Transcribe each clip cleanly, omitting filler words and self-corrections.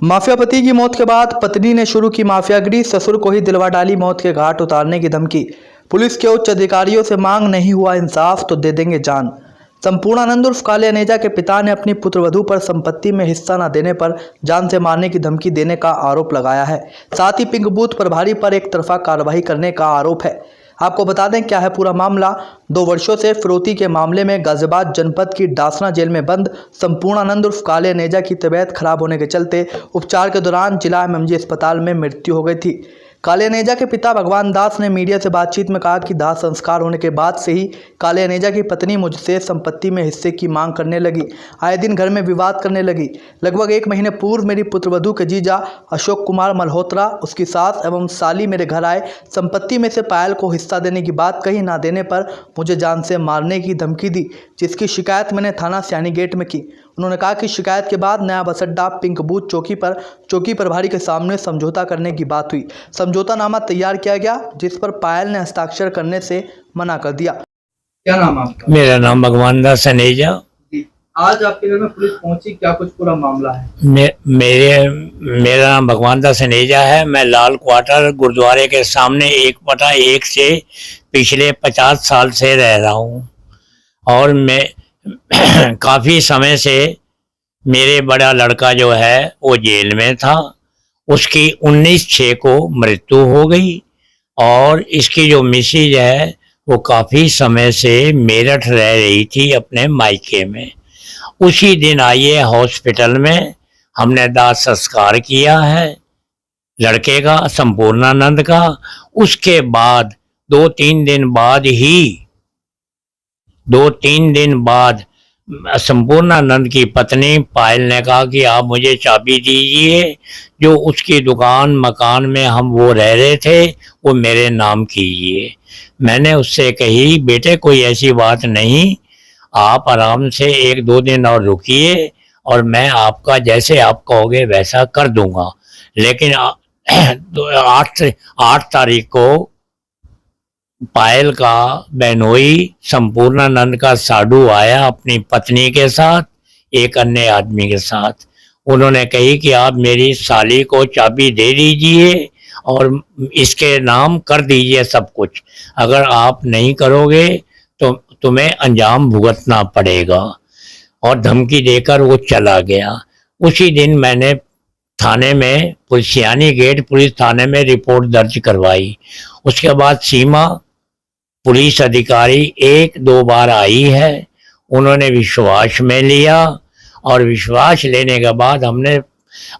Mafia पति की मौत के बाद पत्नी ने शुरू की माफियागिरी, ससुर को ही दिलवा डाली मौत के घाट उतारने की धमकी। पुलिस के उच्च अधिकारियों से मांग, नहीं हुआ इंसाफ तो दे देंगे जान। संपूर्णानंद उर्फ काले अनेजा के पिता ने अपनी पुत्रवधू पर संपत्ति में हिस्सा न देने पर जान से मारने की धमकी देने का आरोप लगाया है। साथ ही पिंक बूथ प्रभारी पर एक तरफा कार्रवाई करने का आरोप है। आपको बता दें क्या है पूरा मामला। 2 वर्षों से फिरौती के मामले में गाजियाबाद जनपद की डासना जेल में बंद संपूर्णानंद उर्फ काले अनेजा की तबीयत खराब होने के चलते उपचार के दौरान जिला एमएमजी अस्पताल में मृत्यु हो गई थी। काले अनेजा के पिता भगवान दास ने मीडिया से बातचीत में कहा कि दाह संस्कार होने के बाद से ही काले अनेजा की पत्नी मुझसे संपत्ति में हिस्से की मांग करने लगी। आए दिन घर में विवाद करने लगी। लगभग 1 महीने पूर्व मेरी पुत्रवधू के जीजा अशोक कुमार मल्होत्रा, उसकी सास एवं साली मेरे घर आए। संपत्ति में से पायल को हिस्सा देने की बात कही, ना देने पर मुझे जान से मारने की धमकी दी, जिसकी शिकायत मैंने थाना सियानी गेट में की। उन्होंने कहा कि शिकायत के बाद नया बस अड्डा पिंक बूथ चौकी प्रभारी के सामने समझौता करने की बात हुई। समझौतानामा तैयार किया गया, जिस पर पायल ने हस्ताक्षर करने से मना कर दिया। क्या नाम है आपका? मेरा नाम भगवान दास अनेजा। आज आपके घर में पुलिस पहुंची, क्या कुछ पूरा मामला है? मेरा नाम भगवान दास अनेजा है। मैं लाल क्वार्टर गुरुद्वारे के सामने 1/1 से पिछले 50 साल से रह रहा हूँ और मैं काफ़ी समय से मेरे बड़ा लड़का जो है वो जेल में था। उसकी 19/6 को मृत्यु हो गई और इसकी जो मिसेज है वो काफ़ी समय से मेरठ रह रही थी अपने मायके में। उसी दिन आइए हॉस्पिटल में हमने दाह संस्कार किया है लड़के का, संपूर्णानंद का। उसके बाद 2-3 दिन बाद संपूर्णानंद की पत्नी पायल ने कहा कि आप मुझे चाबी दीजिए, जो उसकी दुकान मकान में हम वो रह रहे थे वो मेरे नाम कीजिए। मैंने उससे कही, बेटे कोई ऐसी बात नहीं, आप आराम से 1-2 दिन और रुकिए और मैं आपका जैसे आप कहोगे वैसा कर दूंगा। लेकिन 8 तारीख को पायल का बहनोई संपूर्णानंद का साडू आया अपनी पत्नी के साथ, एक अन्य आदमी के साथ। उन्होंने कही कि आप मेरी साली को चाबी दे दीजिए और इसके नाम कर दीजिए सब कुछ, अगर आप नहीं करोगे तो तुम्हें अंजाम भुगतना पड़ेगा। और धमकी देकर वो चला गया। उसी दिन मैंने थाने में सियानी गेट पुलिस थाने में रिपोर्ट दर्ज करवाई। उसके बाद सीमा पुलिस अधिकारी 1-2 बार आई है, उन्होंने विश्वास में लिया और विश्वास लेने के बाद हमने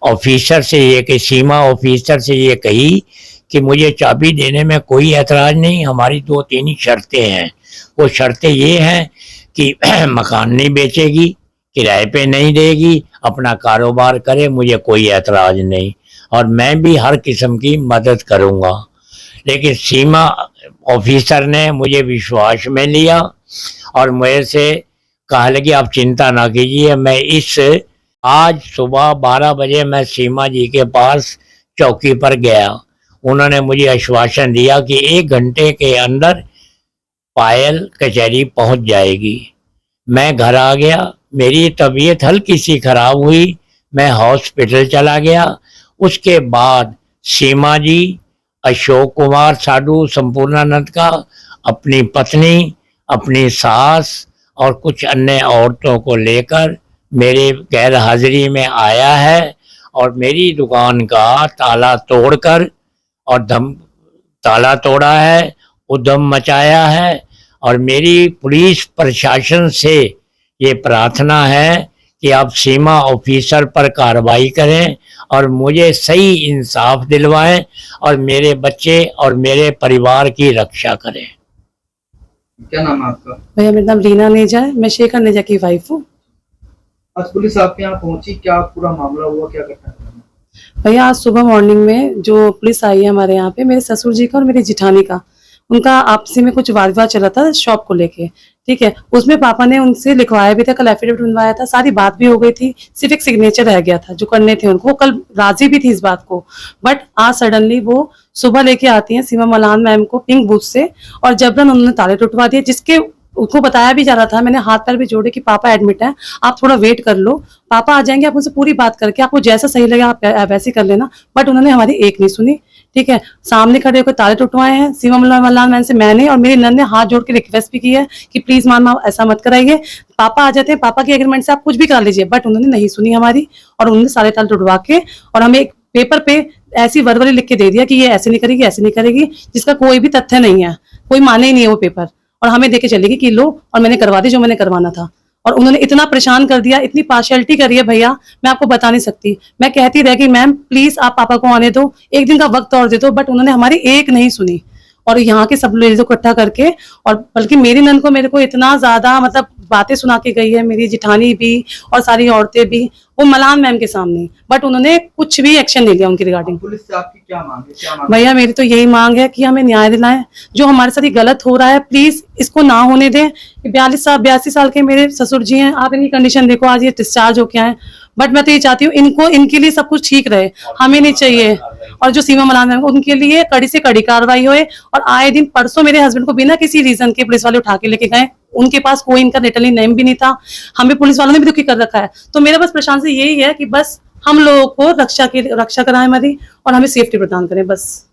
ऑफिसर से ये सीमा ऑफिसर से ये कही कि मुझे चाबी देने में कोई ऐतराज़ नहीं, हमारी 2-3 ही शर्तें हैं। वो शर्तें ये हैं कि मकान नहीं बेचेगी, किराए पे नहीं देगी, अपना कारोबार करे, मुझे कोई ऐतराज़ नहीं और मैं भी हर किस्म की मदद करूँगा। लेकिन सीमा ऑफिसर ने मुझे विश्वास में लिया और मेरे से कहा लगी आप चिंता ना कीजिए। मैं आज सुबह 12 बजे मैं सीमा जी के पास चौकी पर गया। उन्होंने मुझे आश्वासन दिया कि 1 घंटे के अंदर पायल कचहरी पहुंच जाएगी। मैं घर आ गया, मेरी तबीयत हल्की सी खराब हुई, मैं हॉस्पिटल चला गया। उसके बाद सीमा जी, अशोक कुमार साडू संपूर्णानंद का, अपनी पत्नी, अपनी सास और कुछ अन्य औरतों को लेकर मेरे गैर हाजिरी में आया है और मेरी दुकान का ताला तोड़कर और ताला तोड़ा है, उद्यम मचाया है। और मेरी पुलिस प्रशासन से ये प्रार्थना है कि आप सीमा ऑफिसर पर कार्रवाई करें और मुझे सही इंसाफ दिलवाएं और मेरे बच्चे और मेरे परिवार की रक्षा करें। क्या नाम है आपका? भैया मेरा नाम रीना अनेजा है, मैं शेख अनेजा की वाइफ हूँ। आज पुलिस आपके यहाँ पहुंची, क्या पूरा मामला हुआ, क्या घटना? भैया आज सुबह मॉर्निंग में जो पुलिस आई है हमारे यहाँ पे, मेरे ससुर जी का और मेरी जिठानी का, उनका आपसी में कुछ वाद विवाद चला था शॉप को लेके, ठीक है। उसमें पापा ने उनसे लिखवाया भी था, कल एफिडेविट बनवाया था, सारी बात भी हो गई थी, सिर्फ एक सिग्नेचर रह गया था जो करने थे उनको। कल राजी भी थी इस बात को, बट आज सडनली वो सुबह लेके आती हैं सीमा मलान मैम को पिंक बूथ से और जबरन उन्होंने ताले टुटवा दिए, जिसके उसको बताया भी जा रहा था, मैंने हाथ पैर भी जोड़े कि पापा एडमिट है, आप थोड़ा वेट कर लो, पापा आ जाएंगे, आप उनसे पूरी बात करके आपको जैसा सही लगे आप वैसे कर लेना। बट उन्होंने हमारी एक नहीं सुनी। ठीक है, सामने खड़े होकर ताले टुटवाए हैं शिवम मलान मैन से, मैंने और मेरी नंद ने हाथ जोड़ के रिक्वेस्ट भी की है कि प्लीज मामा ऐसा मत कराइए, पापा आ जाते हैं, पापा के एग्रीमेंट से आप कुछ भी करा लीजिए। बट उन्होंने नहीं सुनी हमारी, और उन्होंने सारे ताले टुटवा के और हमें एक पेपर पे ऐसी वर्बली लिख के दे दिया कि ये ऐसे नहीं करेगी, ऐसे नहीं करेगी, जिसका कोई भी तथ्य नहीं है, कोई माने ही नहीं है वो पेपर, और हमें देके चलेगी कि लो, और मैंने करवा दी जो मैंने करवाना था। और उन्होंने इतना परेशान कर दिया, इतनी पार्शियलिटी करी है भैया, मैं आपको बता नहीं सकती। मैं कहती रह गई मैम प्लीज आप पापा को आने दो, एक दिन का वक्त और दे दो, बट उन्होंने हमारी एक नहीं सुनी। और यहाँ के सब लोग इकट्ठा करके, और बल्कि मेरी नंद को मेरे को इतना ज्यादा मतलब बातें सुना के गई है, मेरी जिठानी भी और सारी औरतें भी, वो मलान मैम के सामने, बट उन्होंने कुछ भी एक्शन नहीं लिया उनकी रिगार्डिंग। पुलिस से आपकी क्या मांग है, क्या मांग भैया मेरी तो यही मांग है कि हमें न्याय दिलाएं, जो हमारे साथ ये गलत हो रहा है प्लीज इसको ना होने दें। 82 साल के मेरे ससुर जी हैं, आप इनकी कंडीशन देखो, आज ये डिस्चार्ज होके आए, बट मैं तो ये चाहती हूँ इनके लिए सब कुछ ठीक रहे, हमें नहीं चाहिए। और जो सीमा मलान है उनके लिए कड़ी से कड़ी कार्रवाई होए। और आए दिन परसों मेरे हस्बैंड को बिना किसी रीजन के पुलिस वाले उठा के लेके गए, उनके पास कोई इनका रिटर्निंग नेम भी नहीं था, हमें पुलिस वालों ने भी दुखी कर रखा है। तो मेरा बस प्रशासन से यही है कि बस हम लोगों को रक्षा कराएं हमारी, और हमें सेफ्टी प्रदान करें बस।